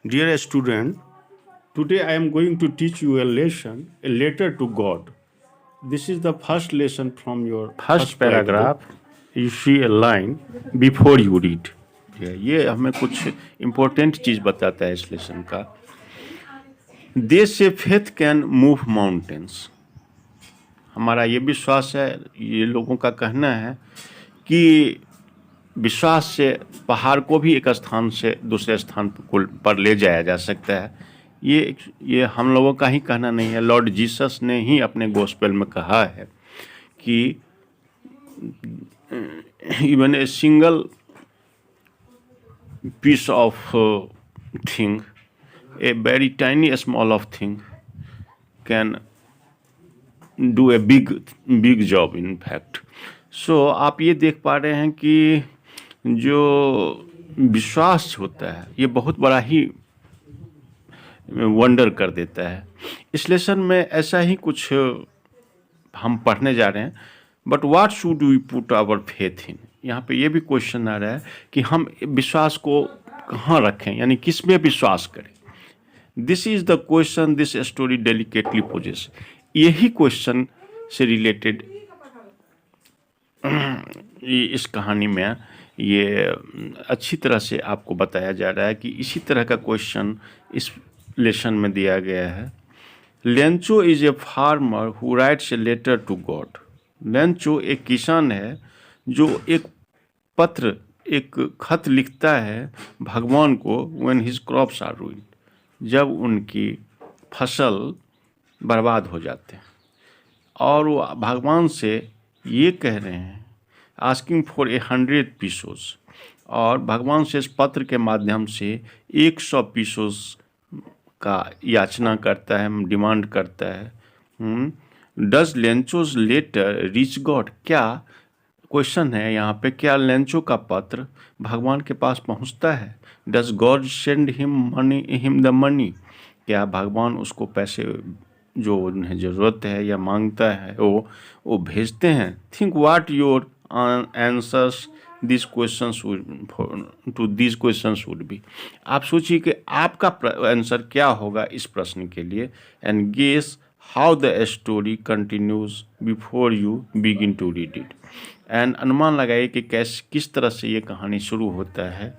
Dear student, today I am going to teach you a lesson, a letter to God. This is the first lesson from your first paragraph. You see a line before you read. ये हमें कुछ important चीज़ बताता है इस lesson का. दे से faith can move mountains. हमारा ये विश्वास है, ये लोगों का कहना है कि विश्वास से पहाड़ को भी एक स्थान से दूसरे स्थान पर ले जाया जा सकता है. ये हम लोगों का ही कहना नहीं है. लॉर्ड जीसस ने ही अपने गॉस्पेल में कहा है कि even a single piece of thing, a very tiny small of thing can do a big job in fact. So आप ये देख पा रहे हैं कि जो विश्वास होता है ये बहुत बड़ा ही वंडर कर देता है. इस लेसन में ऐसा ही कुछ हम पढ़ने जा रहे हैं. But what should we put our faith in. यहाँ पे ये भी क्वेश्चन आ रहा है कि हम विश्वास को कहाँ रखें, यानी किस में विश्वास करें. This is the question this story delicately poses. यही क्वेश्चन से रिलेटेड इस कहानी में ये अच्छी तरह से आपको बताया जा रहा है कि इसी तरह का क्वेश्चन इस लेसन में दिया गया है. Lencho is a farmer who writes a letter to God. Lencho एक किसान है जो एक पत्र, एक खत लिखता है भगवान को. When his crops are ruined, जब उनकी फसल बर्बाद हो जाते हैं. और वो भगवान से ये कह रहे हैं आस्किंग फॉर 100 पीसोस. और भगवान से इस पत्र के माध्यम से 100 पीसोस का याचना करता है, डिमांड करता है. Does Lencho's letter reach God. क्या क्वेश्चन है यहाँ पे, क्या लेंचो का पत्र भगवान के पास पहुँचता है. Does God send him the money. क्या भगवान उसको पैसे जो उन्हें ज़रूरत है या मांगता है वो भेजते हैं. Think what your answers this questions to this questions would be. आप सोचिए कि आपका आंसर क्या होगा इस प्रश्न के लिए. And guess how the story continues before you begin to read it. And अनुमान लगाइए कि किस तरह से ये कहानी शुरू होता है.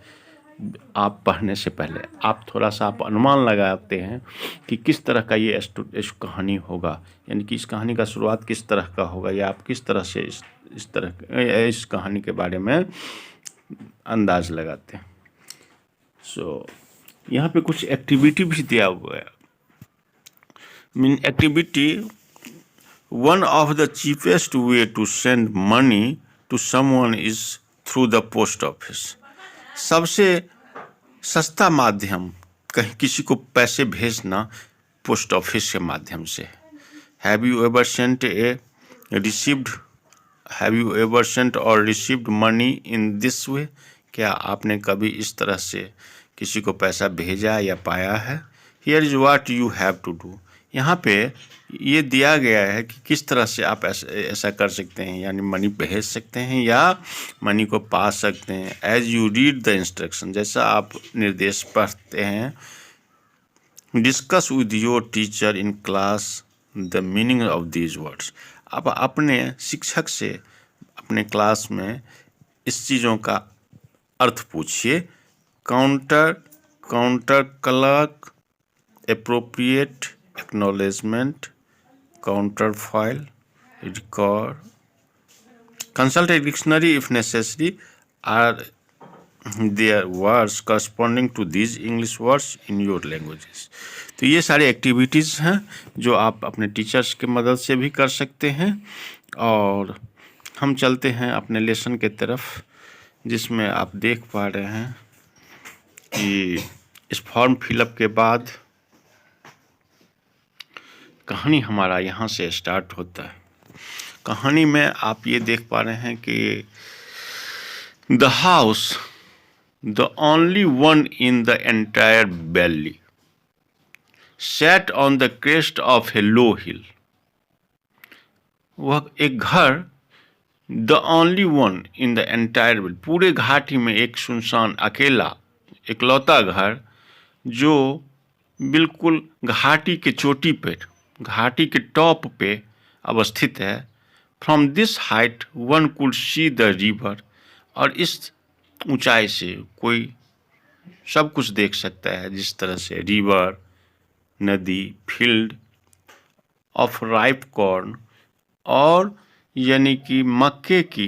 आप पढ़ने से पहले आप थोड़ा सा आप अनुमान लगाते हैं कि किस तरह का ये इस कहानी होगा, यानी कि इस कहानी का शुरुआत किस तरह का होगा, या आप किस तरह से इस कहानी के बारे में अंदाज लगाते हैं. सो यहाँ पे कुछ एक्टिविटी भी दिया हुआ है. Mean activity, one of the cheapest way to send money to someone is through the post office. सबसे सस्ता माध्यम कहीं किसी को पैसे भेजना पोस्ट ऑफिस के माध्यम से. हैव यू एवर सेंट और received money in this way. क्या आपने कभी इस तरह से किसी को पैसा भेजा या पाया है. Here is what you have to do. यहाँ पे ये दिया गया है कि किस तरह से आप ऐसा कर सकते हैं, यानी मनी भेज सकते हैं या मनी को पा सकते हैं. As you read the instruction, जैसा आप निर्देश पढ़ते हैं. Discuss with your teacher in class the meaning of these words. आप अपने शिक्षक से अपने क्लास में इस चीज़ों का अर्थ पूछिए. Counter clerk, appropriate, acknowledgement, counterfoil, record, consult a dictionary if necessary. Are there words corresponding to these English words in your languages? तो ये सारी एक्टिविटीज़ हैं जो आप अपने टीचर्स की मदद से भी कर सकते हैं. और हम चलते हैं अपने लेसन के तरफ, जिसमें आप देख पा रहे हैं कि इस फॉर्म फिलअप के बाद कहानी हमारा यहाँ से स्टार्ट होता है. कहानी में आप ये देख पा रहे हैं कि the house, the only one in the entire valley, sat on the crest of a low hill. वह एक घर, the only one in the entire valley, पूरे घाटी में एक सुनसान अकेला इकलौता घर जो बिल्कुल घाटी के चोटी पे, घाटी के टॉप पे अवस्थित है। From this height one could see the river, और इस ऊंचाई से कोई सब कुछ देख सकता है, जिस तरह से रिवर, नदी, फील्ड ऑफ राइप कॉर्न, और यानी कि मक्के की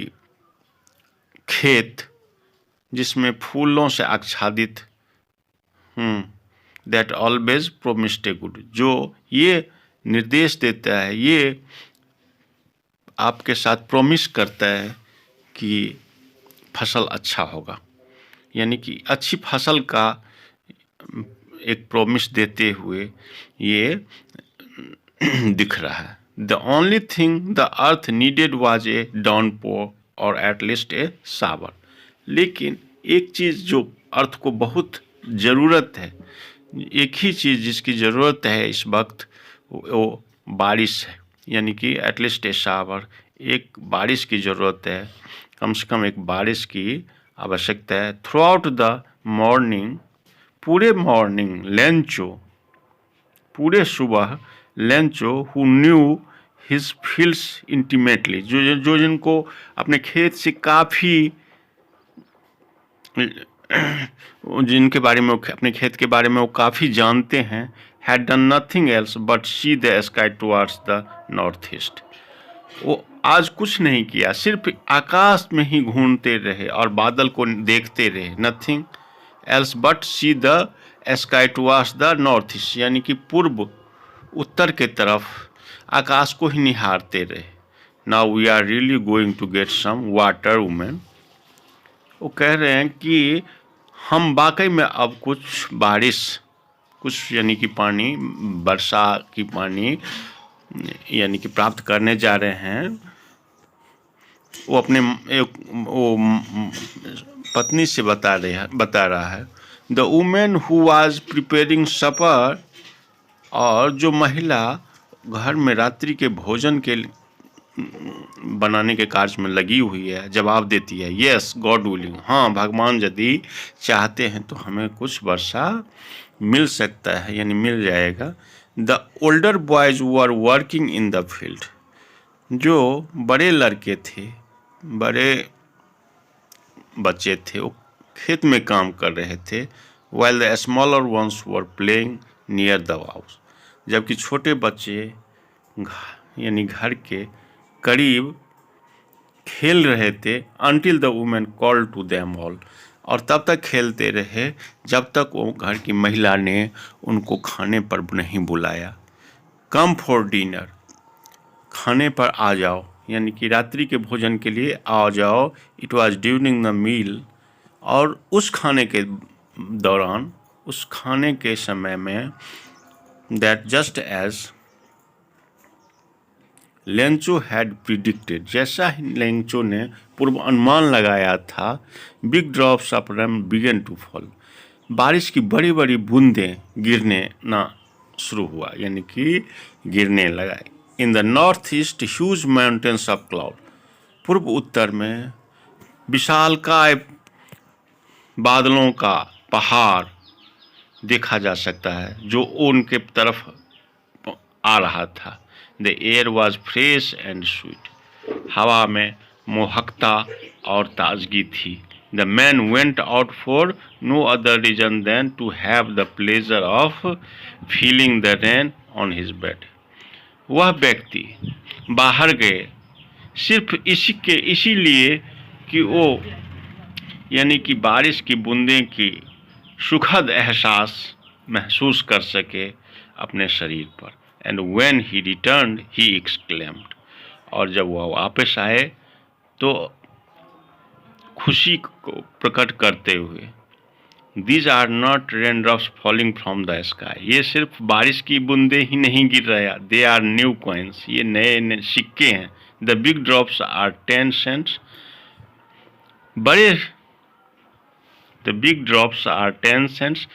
खेत जिसमें फूलों से आच्छादित, that always promised a good, जो ये निर्देश देता है, ये आपके साथ प्रोमिस करता है कि फसल अच्छा होगा, यानी कि अच्छी फसल का एक प्रोमिस देते हुए ये दिख रहा है। The only thing the earth needed was a downpour और एट लीस्ट ए शावर। लेकिन एक चीज़ जो अर्थ को बहुत ज़रूरत है, एक ही चीज़ जिसकी ज़रूरत है इस वक्त, वो बारिश है, यानी कि एटलीस्ट ए शावर, एक बारिश की ज़रूरत है, कम से कम एक बारिश की आवश्यकता है। थ्रू आउट द मॉर्निंग, पूरे मॉर्निंग लेंचो, पूरे सुबह Lencho, who knew his fields intimately, जो जिनको अपने खेत से काफ़ी, जिनके बारे में अपने खेत के बारे में वो काफ़ी जानते हैं, had done nothing else but see the sky towards the north east. वो आज कुछ नहीं किया, सिर्फ आकाश में ही घूमते रहे और बादल को देखते रहे। Nothing else but see the sky towards the north east, यानी कि पूर्व उत्तर के तरफ आकाश को ही निहारते रहे। Now we are really going to get some water women. वो कह रहे हैं कि हम वाकई में अब कुछ बारिश, कुछ यानी कि पानी, वर्षा की पानी यानी कि प्राप्त करने जा रहे हैं। वो अपने पत्नी से बता रहा है the women who was preparing supper, और जो महिला घर में रात्रि के भोजन के बनाने के कार्य में लगी हुई है, जवाब देती है यस गॉड विलिंग, हाँ भगवान यदि चाहते हैं तो हमें कुछ वर्षा मिल सकता है, यानी मिल जाएगा। The older boys were working in the field, जो बड़े लड़के थे, बड़े बच्चे थे, वो खेत में काम कर रहे थे। while the smaller ones were playing near the house, जबकि छोटे बच्चे यानी घर के करीब खेल रहे थे। until the woman called to them all, और तब तक खेलते रहे जब तक वो घर की महिला ने उनको खाने पर नहीं बुलाया। come for dinner, खाने पर आ जाओ, यानी कि रात्रि के भोजन के लिए आ जाओ। It was during the meal, और उस खाने के दौरान, उस खाने के समय में, that just as Lencho had predicted, जैसा ही लेंचो ने पूर्व अनुमान लगाया था, big drops of rain began to fall, बारिश की बड़ी बड़ी बूंदें गिरने ना शुरू हुआ, यानी कि गिरने लगा। In the north east huge mountains of cloud, पूर्व उत्तर में विशालकाय बादलों का पहाड़ देखा जा सकता है जो उनके तरफ आ रहा था। The air was fresh and sweet, हवा में मोहकता और ताजगी थी। The man went out for no other reason than to have the pleasure of feeling the rain on his body, वह व्यक्ति बाहर गए सिर्फ इसीलिए कि वो यानी कि बारिश की बूंदें की सुखद एहसास महसूस कर सके अपने शरीर पर। And when he returned he exclaimed, और जब वह वापस आए तो खुशी को प्रकट करते हुए, these are not raindrops falling from the sky, ये सिर्फ बारिश की बूंदें ही नहीं गिर रहा, दे आर न्यू कॉइन्स, ये नए सिक्के हैं। The big drops are 10 cents, बड़े the big drops are 10 cents,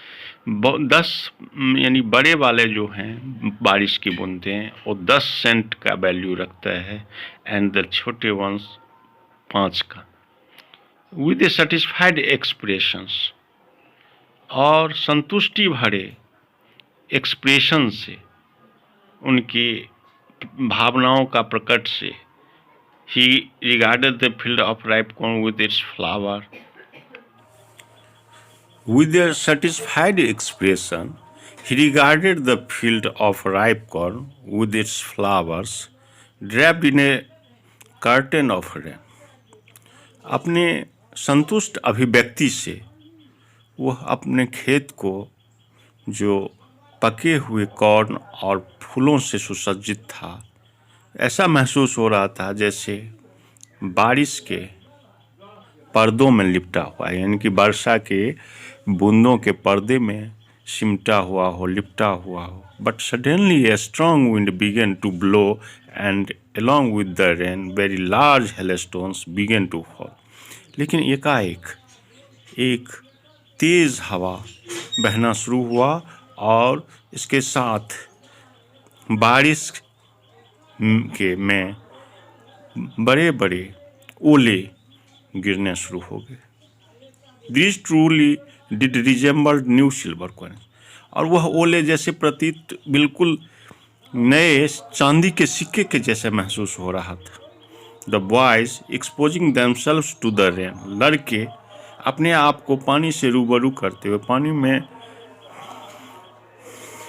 10 यानी बड़े वाले जो हैं बारिश की बूंदें वो 10 सेंट का वैल्यू रखता है, एंड द छोटे वंस 5 का। विद ए सेटिस्फाइड एक्सप्रेशंस, और संतुष्टि भरे एक्सप्रेशन से, उनकी भावनाओं का प्रकट से, he regarded the field of ripe corn with its flower. With a satisfied expression, he regarded the field of ripe corn with its flowers, draped in a curtain of rain. अपने संतुष्ट अभिव्यक्ति से वह अपने खेत को, जो पके हुए कॉर्न और फूलों से सुसज्जित था, ऐसा महसूस हो रहा था जैसे बारिश के पर्दों में लिपटा हुआ, यानी कि वर्षा के बूंदों के पर्दे में सिमटा हुआ हो, लिपटा हुआ हो. But suddenly a strong wind began to blow and along with the rain very large hailstones began to fall. लेकिन एकाएक एक तेज हवा बहना शुरू हुआ और इसके साथ बारिश के में बड़े बड़े ओले गिरने शुरू हो गए. This truly did resemble new silver coin. और वह ओले जैसे प्रतीत बिल्कुल नए चांदी के सिक्के के जैसे महसूस हो रहा था. The boys exposing themselves to the rain. लड़के अपने आप को पानी से रूबरू करते हुए, पानी में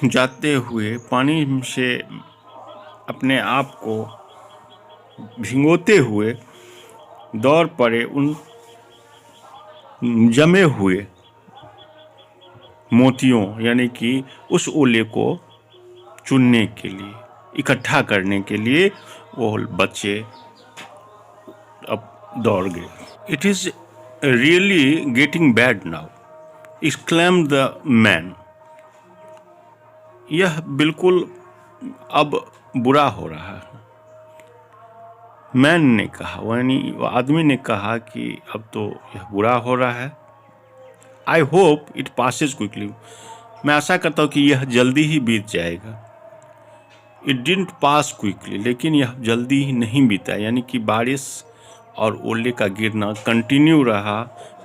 जाते हुए, पानी से अपने आप को भिगोते हुए दौड़ पड़े उन जमे हुए मोतियों, यानी कि उस ओले को चुनने के लिए, इकट्ठा करने के लिए वो बच्चे अब दौड़ गए. It is really getting bad now, exclaimed the man. यह बिल्कुल अब बुरा हो रहा है. मैन ने कहा, यानी आदमी ने कहा कि अब तो यह बुरा हो रहा है. I hope it Passage quickly. मैं आशा करता हूँ कि यह जल्दी ही बीत जाएगा. It didn't pass quickly. लेकिन यह जल्दी ही नहीं बीता, यानी कि बारिश और ओले का गिरना कंटिन्यू रहा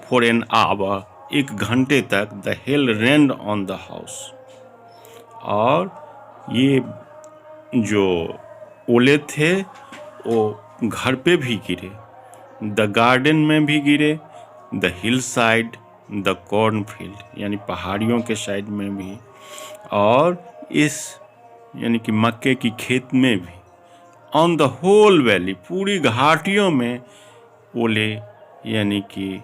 फॉर एन आवर. 1 घंटे तक. The hell rained on the house. और ये जो ओले थे वो घर पे भी गिरे, द गार्डन में भी गिरे, the hill side, the corn field, यानी पहाड़ियों के साइड में भी, और इस यानी कि मक्के की खेत में भी, ऑन द होल वैली, पूरी घाटियों में ओले यानी कि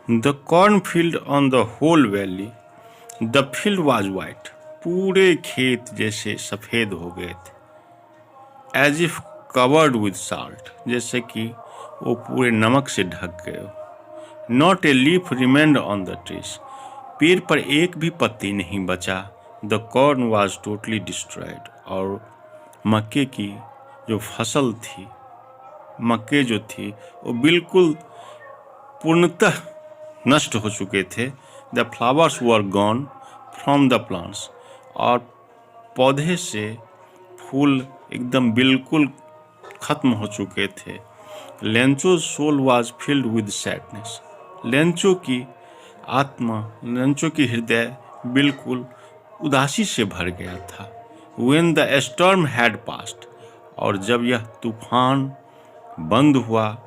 the corn field on the whole valley, the field was white. पूरे खेत जैसे सफ़ेद हो गए थे. As if covered with salt, जैसे कि वो पूरे नमक से ढक गए हो. Not a leaf remained on the trees. पेड़ पर एक भी पत्ती नहीं बचा. The corn was totally destroyed. और मक्के की जो फसल थी, मक्के जो थी, वो बिल्कुल पूर्णतः नष्ट हो चुके थे. The flowers were gone from the plants. और पौधे से फूल एकदम बिल्कुल खत्म हो चुके थे. Lencho soul was filled with sadness. Lencho की आत्मा, लेंचो की हृदय बिल्कुल उदासी से भर गया था. When the storm had passed. और जब यह तूफान बंद हुआ,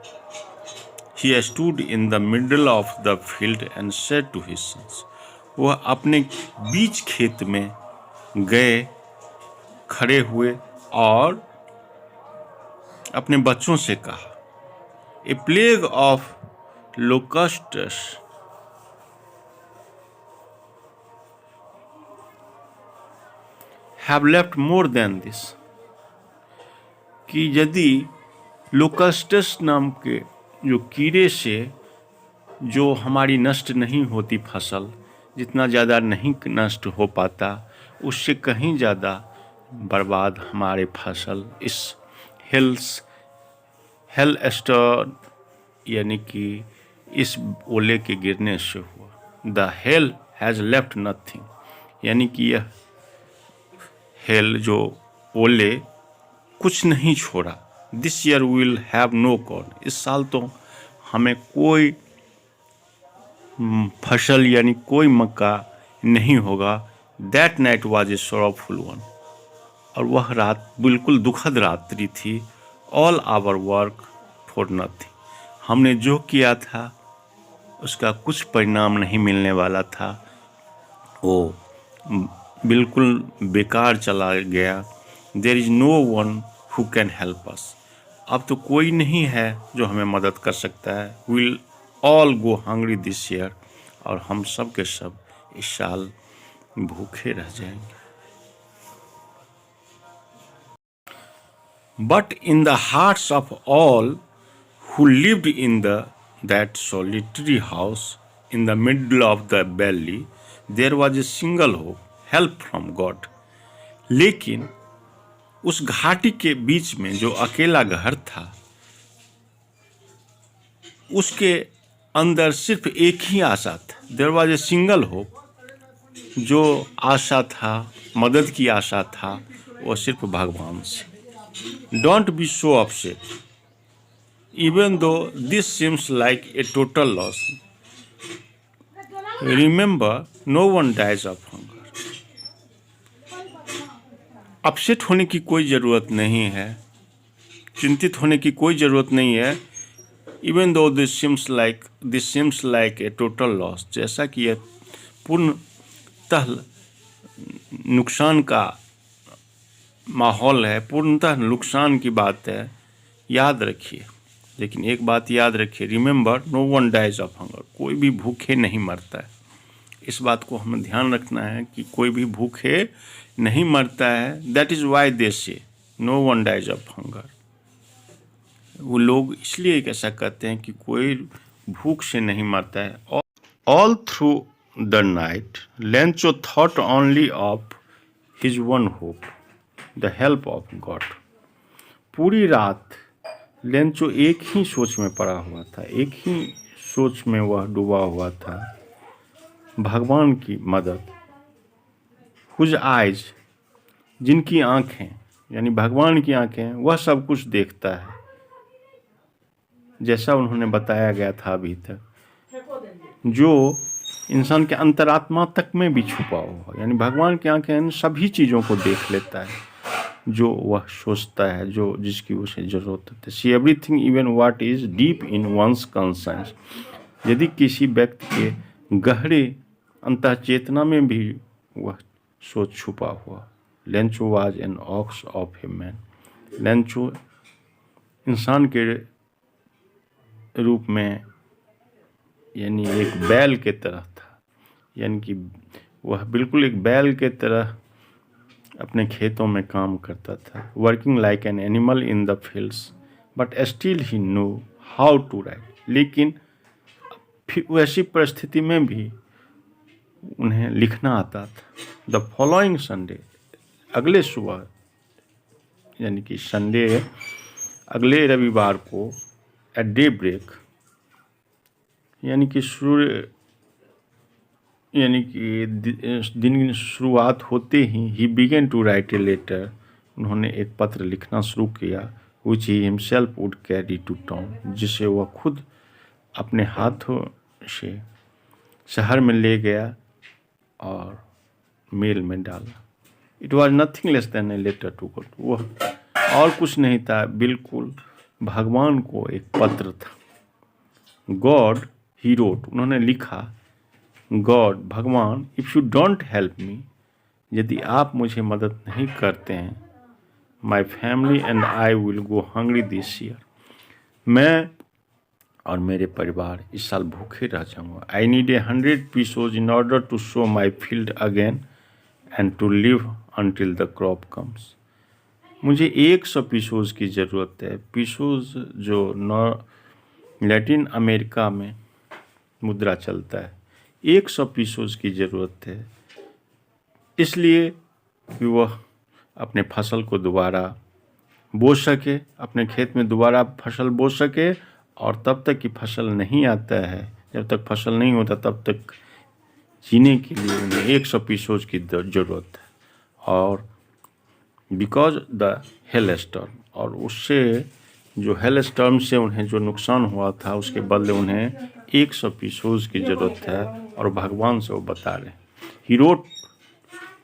he stood in the middle of the field and said to his sons. वह अपने बीच खेत में गए, खड़े हुए और अपने बच्चों से कहा, a plague of locusts have left more than this. कि यदि लोकस्ट्स नाम के जो कीड़े से जो हमारी नष्ट नहीं होती फसल, जितना ज़्यादा नहीं नष्ट हो पाता, उससे कहीं ज़्यादा बर्बाद हमारे फसल इस हेल स्टॉर्म यानी कि इस ओले के गिरने से हुआ. The hail has left nothing, यानी कि यह हेल जो ओले कुछ नहीं छोड़ा। This year will have no corn, इस साल तो हमें कोई फसल यानी कोई मक्का नहीं होगा। That night was a sorrowful one, और वह रात बिल्कुल दुखद रात्रि थी। All our work for nothing, हमने जो किया था उसका कुछ परिणाम नहीं मिलने वाला था, वो बिल्कुल बेकार चला गया। There is no one who can help us, अब तो कोई नहीं है जो हमें मदद कर सकता है। Will all go hungry this year, और हम सब के सब इस साल भूखे रह जाएंगे। But in the hearts of all who lived in that solitary house in the middle of the valley, there was a single hope, help from God. लेकिन उस घाटी के बीच में जो अकेला घर था, उसके अंदर सिर्फ एक ही आशा था। There was a single hope, जो आशा था, मदद की आशा था, वो सिर्फ भगवान से। Don't be so upset even though this seems like a total loss. Remember, no one dies of hunger. Upset होने की कोई ज़रूरत नहीं है, चिंतित होने की कोई ज़रूरत नहीं है। Even though this seems like a total loss, जैसा कि यह पूर्णतः नुकसान का माहौल है, पूर्णतः नुकसान की बात है, याद रखिए। लेकिन एक बात याद रखिए, remember no one dies of hunger, कोई भी भूखे नहीं मरता है। इस बात को हमें ध्यान रखना है कि कोई भी भूखे नहीं मरता है। That is why they say no one dies of hunger. वो लोग इसलिए ऐसा कहते हैं कि कोई भूख से नहीं मरता है। All through the night Lencho thought only of his one hope, the help of God. पूरी रात लेंचो एक ही सोच में पड़ा हुआ था, एक ही सोच में वह डूबा हुआ था, भगवान की मदद। हुज आइज, जिनकी आंखें यानी भगवान की आंखें, वह सब कुछ देखता है, जैसा उन्होंने बताया गया था अभी तक, जो इंसान के अंतरात्मा तक में भी छुपा हुआ। यानी भगवान की आंखें इन सभी चीज़ों को देख लेता है जो वह सोचता है, जो जिसकी उसे ज़रूरत होती है। See everything even what is deep in one's conscience, यदि किसी व्यक्ति के गहरे अंतः चेतना में भी वह सोच छुपा हुआ। Lencho was an ox of a man, Lencho इंसान के रूप में यानी एक बैल के तरह था, यानी कि वह बिल्कुल एक बैल के तरह अपने खेतों में काम करता था। Working like an animal in the fields but still he know how to write. लेकिन फिर वैसी परिस्थिति में भी उन्हें लिखना आता था। द फॉलोइंग संडे, अगले सुबह यानी कि संडे अगले रविवार को एट डे ब्रेक, यानी कि सूर्य यानी कि दिन की शुरुआत होते ही began to write a letter, उन्होंने एक पत्र लिखना शुरू किया। Which he himself would carry to town, जिसे वह खुद अपने हाथों से शहर में ले गया और मेल में डाला। It was nothing less than a letter to God, वह और कुछ नहीं था, बिल्कुल भगवान को एक पत्र था। गॉड ही रोट, उन्होंने लिखा, गॉड भगवान, if you don't help me, यदि आप मुझे मदद नहीं करते हैं, my family and I will go hungry this year, मैं और मेरे परिवार इस साल भूखे रह जाऊंगा। I need 100 pesos in order to sow my field again and to live until the crop comes. मुझे 100 pesos की ज़रूरत है। पीसोज जो लैटिन अमेरिका में मुद्रा चलता है, 100 pesos की ज़रूरत है, इसलिए कि वह अपने फसल को दोबारा बो सके, अपने खेत में दोबारा फसल बो सके। और तब तक कि फसल नहीं आता है, जब तक फसल नहीं होता तब तक जीने के लिए उन्हें 100 pesos की ज़रूरत है। और बिकॉज द हेल स्टॉर्म, और उससे जो हेल स्टॉर्म से उन्हें जो नुकसान हुआ था उसके बदले उन्हें 100 पीसोज की ज़रूरत है, और भगवान से वो बता रहे हैं। ही रोट,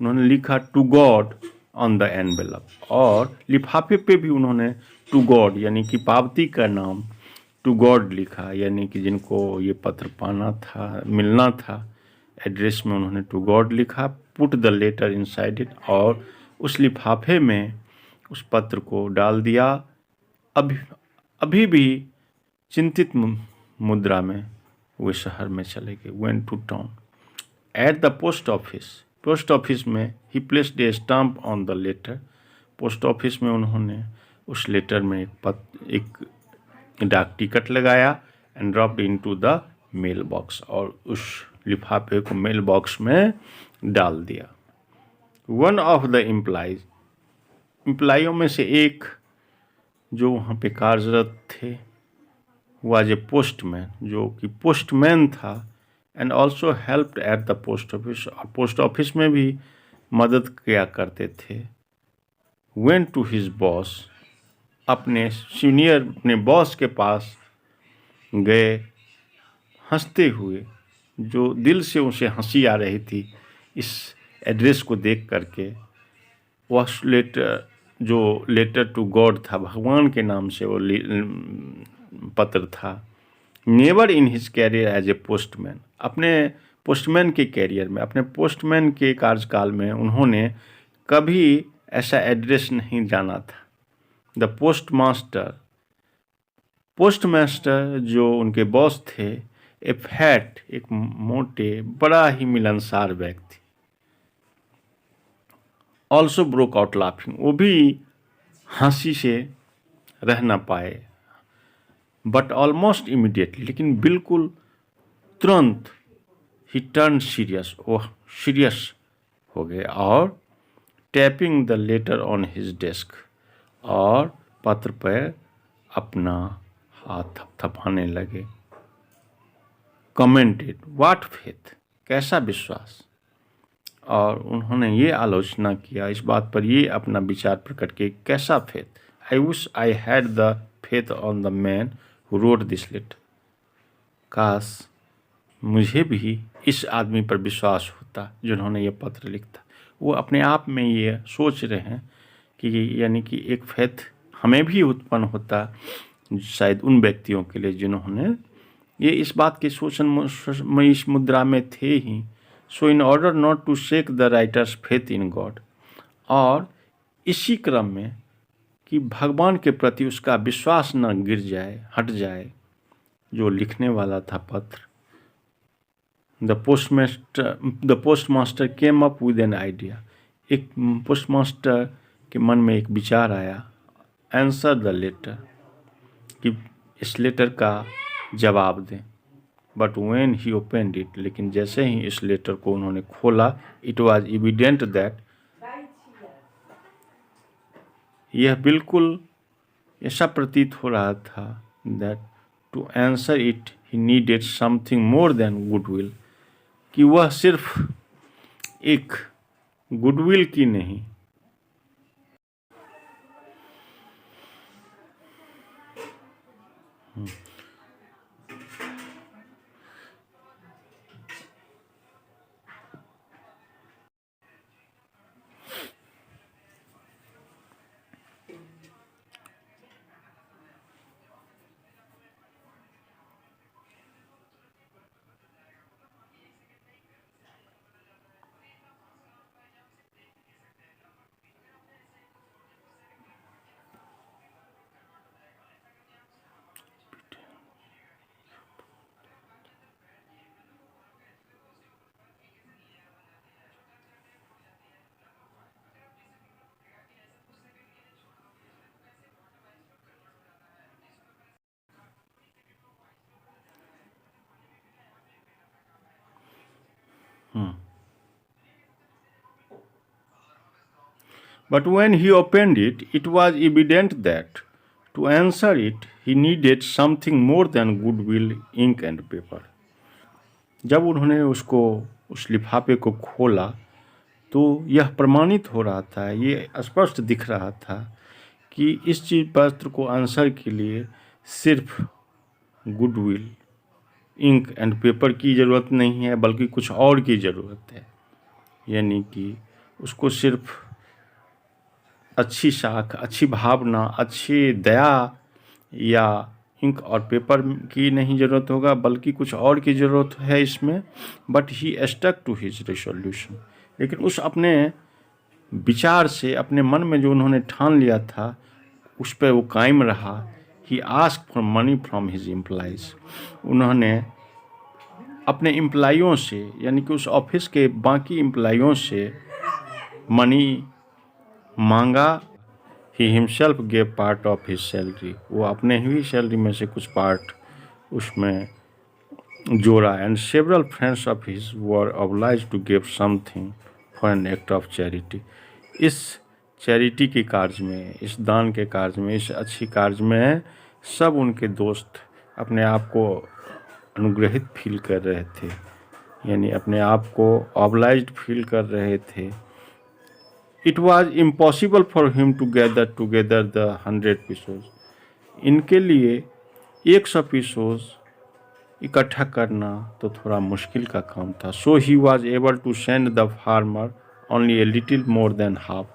उन्होंने लिखा to God on the envelope, और लिफाफे पे भी उन्होंने टू गॉड यानी कि पावती का नाम टू गॉड लिखा, यानी कि जिनको ये पत्र पाना था, मिलना था, एड्रेस में उन्होंने टू गॉड लिखा। Put the letter inside it, और उस लिफाफे में उस पत्र को डाल दिया। अभी अभी भी चिंतित मुद्रा में वे शहर में चले गए। Went to town at the post office, post office में he placed a stamp on the letter, post office में उन्होंने उस लेटर में एक डाक टिकट लगाया, and dropped into the mail box, और उस लिफाफे को मेल बॉक्स में डाल दिया। वन ऑफ द एम्प्लाइयों में से एक जो वहाँ पे कार्यरत थे, वाज ए पोस्टमैन, जो कि पोस्टमैन था, and also helped eight the post office, और पोस्ट ऑफिस में भी मदद किया करते थे। वेंट टू हिज बॉस, अपने सीनियर, अपने बॉस के पास गए हंसते हुए, जो दिल से उसे हंसी आ रही थी इस एड्रेस को देख करके। वह लेटर, जो लेटर टू गॉड था, भगवान के नाम से वो पत्र था। Never in his career as a postman, अपने पोस्टमैन के कैरियर में, अपने पोस्टमैन के कार्यकाल में उन्होंने कभी ऐसा एड्रेस नहीं जाना था। द पोस्टमास्टर जो उनके बॉस थे, ए फैट, एक मोटे, बड़ा ही मिलनसार व्यक्ति, ऑल्सो ब्रोक आउट लाफिंग, वो भी हंसी से रह ना पाए। बट ऑलमोस्ट इमीडिएटली, लेकिन बिल्कुल तुरंत, ही टर्न सीरियस, वह सीरियस हो गए, और tapping the later on his desk, और पत्र पर अपना हाथ थपथपाने लगे। कमेंटेड, व्हाट फेथ, कैसा विश्वास, और उन्होंने ये आलोचना किया, इस बात पर ये अपना विचार प्रकट किया, कैसा faith. I wish I had the faith on the man who wrote this letter, काश मुझे भी इस आदमी पर विश्वास होता जिन्होंने ये पत्र लिखा। वो अपने आप में ये सोच रहे हैं कि यानी कि एक फेथ हमें भी उत्पन्न होता शायद उन व्यक्तियों के लिए जिन्होंने ये इस बात के शोषण में इस मुद्रा में थे ही। So in order not to shake the writer's faith in God, और इसी क्रम में कि भगवान के प्रति उसका विश्वास न गिर जाए, हट जाए, जो लिखने वाला था पत्र। The postmaster came up with an idea, एक पोस्टमास्टर के मन में एक विचार आया, आंसर द लेटर, कि इस लेटर का जवाब दें। But when he opened it, लेकिन जैसे ही इस लेटर को उन्होंने खोला, इट वाज एविडेंट दैट, यह बिल्कुल ऐसा प्रतीत हो रहा था, that to answer it he needed something more than goodwill, कि वह सिर्फ एक गुडविल की नहीं, But when he opened it, it was evident that to answer it, he needed something more than goodwill, ink and paper. जब उन्होंने उस लिफाफे को खोला तो यह प्रमाणित हो रहा था, ये स्पष्ट दिख रहा था कि इस चीज पत्र को आंसर के लिए सिर्फ गुडविल, इंक एंड पेपर की ज़रूरत नहीं है, बल्कि कुछ और की ज़रूरत है। यानी कि उसको सिर्फ अच्छी साख, अच्छी भावना, अच्छी दया या इंक और पेपर की नहीं ज़रूरत होगा, बल्कि कुछ और की ज़रूरत है इसमें। But he stuck to his resolution, लेकिन उस अपने विचार से, अपने मन में जो उन्होंने ठान लिया था, उस पर वो कायम रहा। He ask for money from his employees, उन्होंने अपने एम्प्लॉइयों से, यानी कि उस ऑफिस के बाकी एम्प्लॉइयों से मनी मांगा। He himself gave part of his salary, वो अपने ही सैलरी में से कुछ पार्ट उसमें जोड़ा। And several friends of his were obliged to give something for an act of charity. इस चैरिटी के कार्य में, इस दान के कार्य में, इस अच्छी कार्य में सब उनके दोस्त अपने आप को अनुग्रहित फील कर रहे थे, यानी अपने आप को ऑब्लाइज्ड फील कर रहे थे। It was impossible for him to gather together the 100 pesos, इनके लिए 100 पीसोज इकट्ठा करना तो थोड़ा मुश्किल का काम था। So he was able to send the farmer only a little more than half,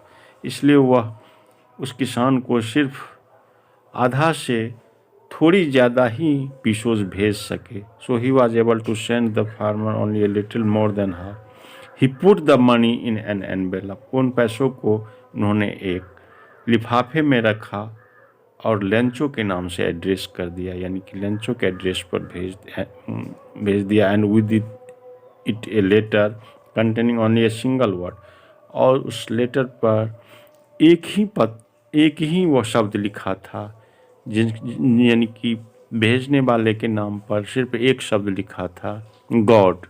इसलिए वह उस किसान को सिर्फ आधा से थोड़ी ज़्यादा ही पीसोज भेज सके। So he was able to send the farmer only a little more than half. He put the money in an envelope, उन पैसों को उन्होंने एक लिफाफे में रखा और लेंचो के नाम से एड्रेस कर दिया, यानी कि लेंचो के एड्रेस पर भेज दिया। And with it a letter containing only a single word, और उस लेटर पर एक ही वो शब्द लिखा था, यानी कि भेजने वाले के नाम पर सिर्फ एक शब्द लिखा था, गॉड।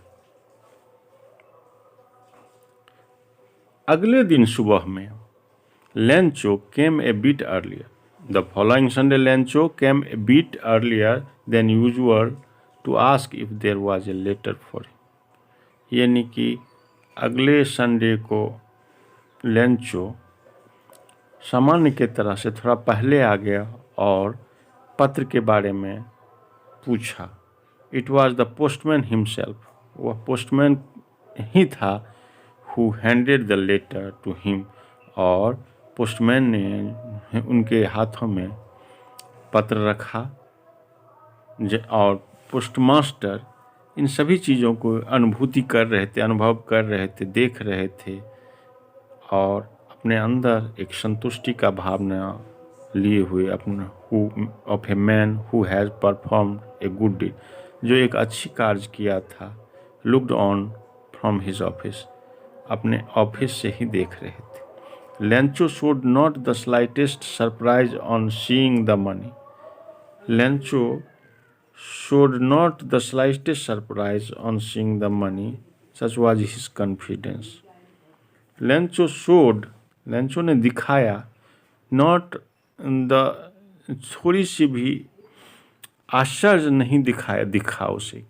अगले दिन सुबह में Lencho came a bit earlier. The following Sunday Lencho came a bit earlier than usual to ask if there was a letter for him, यानी कि अगले संडे को लेंचो सामान्य के तरह से थोड़ा पहले आ गया और पत्र के बारे में पूछा। It was the postman himself, वह पोस्टमैन ही था who handed the letter to him, और पोस्टमैन ने उनके हाथों में पत्र रखा। और पोस्टमास्टर इन सभी चीज़ों को अनुभूति कर रहे थे, अनुभव कर रहे थे, देख रहे थे, और अपने अंदर एक संतुष्टि का भावना लिए हुए अपने of a man who has performed a good deed, जो एक अच्छी कार्य किया था। Looked on from his office, अपने ऑफिस से ही देख रहे थे। Lencho showed not the slightest surprise on seeing the money, Lencho showed not the slightest surprise on seeing the money, such was his confidence. Lencho ने दिखाया, not the, थोड़ी सी भी आश्चर्य नहीं दिखा उसे,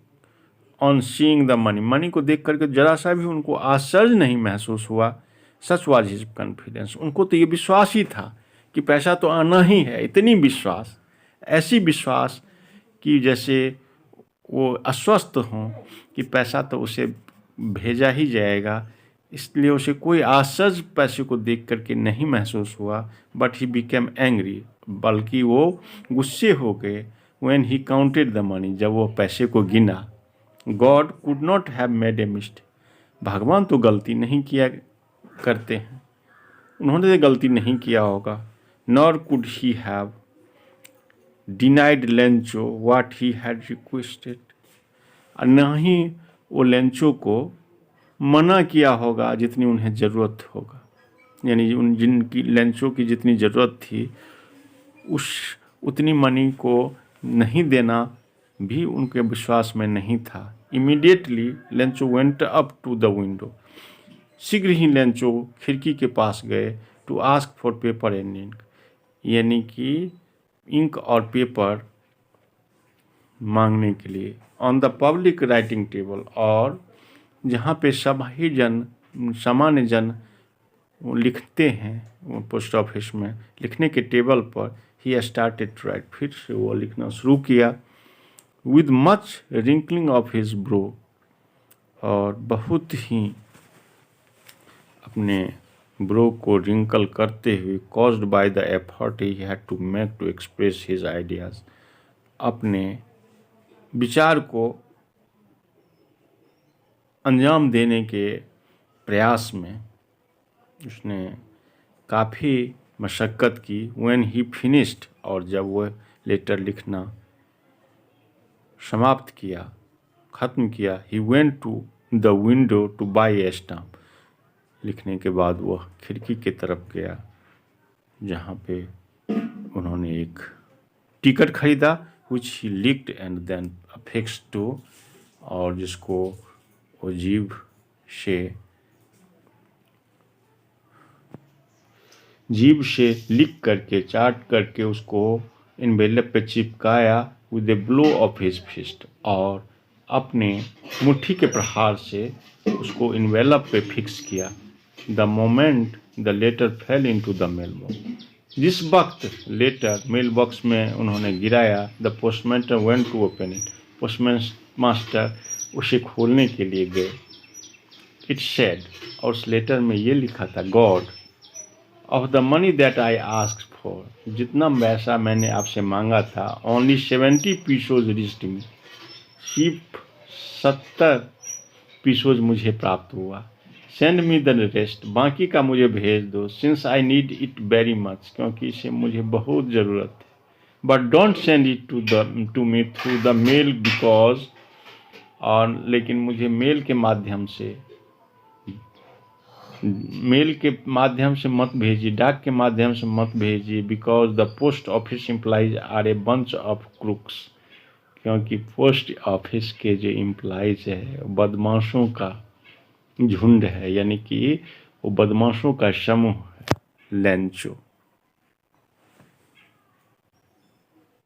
on seeing the money, money को देख करके जरा सा भी उनको आश्चर्य नहीं महसूस हुआ। सच वाज हिज कॉन्फिडेंस, उनको तो ये विश्वास ही था कि पैसा तो आना ही है। इतनी विश्वास, ऐसी विश्वास कि जैसे वो अस्वस्थ हों कि पैसा तो उसे भेजा ही जाएगा, इसलिए उसे कोई आश्चर्य पैसे को देख करके नहीं महसूस हुआ। बट ही बिकेम एंग्री, बल्कि वो गुस्से हो गए। When he counted the money, जब वो पैसे को गिना। God could not have made a mistake, भगवान तो गलती नहीं किया करते हैं, उन्होंने तो गलती नहीं किया होगा। Nor could he have denied Lencho what he had requested, और न ही वो लेंचो को मना किया होगा जितनी उन्हें ज़रूरत होगा, यानी जिनकी लेंचो की जितनी ज़रूरत थी उतनी मनी को नहीं देना भी उनके विश्वास में नहीं था। Immediately Lencho went up to the window, शीघ्र ही लेंचो खिड़की के पास गए। To ask for paper and ink, यानी कि इंक और पेपर मांगने के लिए। On the public writing table, और जहाँ पे सभी जन सामान्य जन वो लिखते हैं पोस्ट ऑफिस में, लिखने के टेबल पर ही स्टार्टेड टू राइट, फिर से वो लिखना शुरू किया with much wrinkling of his brow, और बहुत ही अपने ब्रो को रिंकल करते हुए, caused by the effort he had to make to express his ideas, अपने विचार को अंजाम देने के प्रयास में उसने काफ़ी मशक्क़त की। व्हेन ही फिनिश्ड, और जब वह लेटर लिखना समाप्त किया, ख़त्म किया, he went to the window to buy a stamp, लिखने के बाद वह खिड़की की तरफ गया जहाँ पे उन्होंने एक टिकट खरीदा, विच ही लिक्ड एंड देन अफिक्स्ड टू, और जिसको वो जीभ से लिख करके, चाट करके उसको इन्वेलप पे चिपकाया with a blow of his fist, और अपने मुट्ठी के प्रहार से उसको इन्वेलप पे फिक्स किया। The moment the letter fell into the mail box, जिस वक्त लेटर मेल बॉक्स में उन्होंने गिराया, the postmaster went to open it, postmaster उसे खोलने के लिए गए। इट सेड, और उस लेटर में ये लिखा था, God of the money that I asked for, जितना पैसा मैंने आपसे मांगा था, ओनली 70 पीसोज रिच्ड मी, सिर्फ 70 पीसोज मुझे प्राप्त हुआ। सेंड मी द रेस्ट, बाकी का मुझे भेज दो, since I need it very much, क्योंकि इसे मुझे बहुत ज़रूरत है। But don't send it to me through the mail because, और लेकिन मुझे मेल के माध्यम से मत भेजिए, डाक के माध्यम से मत भेजिए, because the post office employees are a bunch of crooks, क्योंकि पोस्ट ऑफिस के जो एम्प्लॉइज है बदमाशों का झुंड है, यानी कि वो बदमाशों का समूह है। लेंचो।